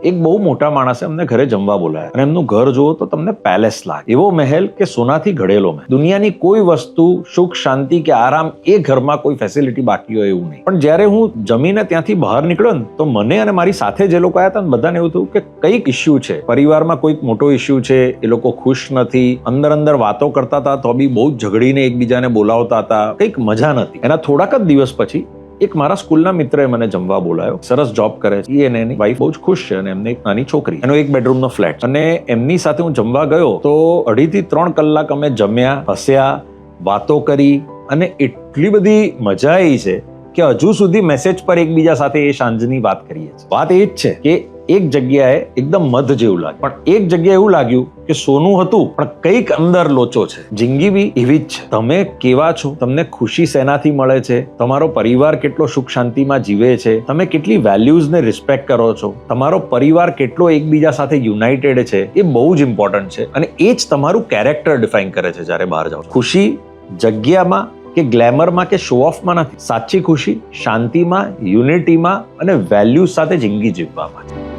એક બહુ મોટા માણસે અમને ઘરે જમવા બોલાયા અને એમનું ઘર જુઓ તો તમને પેલેસ લાગે, એવો મહેલ કે સોનાથી ઘડેલો મહેલ. દુનિયાની કોઈ વસ્તુ, સુખ, શાંતિ કે આરામ એ ઘરમાં કોઈ ફેસિલિટી બાકી હોય એવું નહીં. પણ જ્યારે હું જમીને ત્યાંથી બહાર નીકળ્યો ને તો મને અને મારી સાથે જે લોકો આવ્યા હતા ને બધાને એવું થયું કે કંઈક ઇશ્યુ છે, પરિવારમાં કોઈક મોટો ઇશ્યુ છે, એ લોકો ખુશ નથી, અંદર વાતો કરતા હતા તો બી બહુ ઝઘડીને એકબીજાને બોલાવતા હતા, કંઈક મજા નથી. એના થોડાક જ દિવસ પછી એક મારા સ્કૂલના મિત્રએ મને જમવા બોલાયો. સરસ જોબ કરે છે એ, અને એની વાઈફ બહુ જ ખુશ છે અને એમને એક નાની છોકરી, એનો એક બેડરૂમનો ફ્લેટ. અને એમની સાથે હું જમવા ગયો તો 2.5 થી 3 કલાક અમે જમ્યા, હસ્યા, વાતો કરી અને એટલી બધી મજા આવી છે કે હજુ સુધી મેસેજ પર એકબીજા સાથે એ સાંજની વાત કરીએ છીએ. વાત એ જ છે કે એક જગ્યાએ એકદમ મધ જેવું લાગે, પણ એક જગ્યાએ એવું લાગ્યું કે સોનું હતું પણ કંઈક અંદર લોચો છે. જિંદગી બી એવી જ છે. તમે કેવા છો, તમને ખુશી શેનાથી મળે છે, તમારો પરિવાર કેટલો સુખ શાંતિમાં જીવે છે, તમે કેટલી વેલ્યુઝને રિસ્પેક્ટ કરો છો, તમારો પરિવાર કેટલો એકબીજા સાથે યુનાઇટેડ છે, એ બહુ જ ઇમ્પોર્ટન્ટ છે. અને એ જ તમારું કેરેક્ટર ડિફાઇન કરે છે જ્યારે બહાર જાઓ. ખુશી જગ્યામાં કે ગ્લેમરમાં કે શો ઓફમાં નથી. સાચી ખુશી શાંતિમાં, યુનિટીમાં અને વેલ્યુઝ સાથે જિંદગી જીવવામાં છે.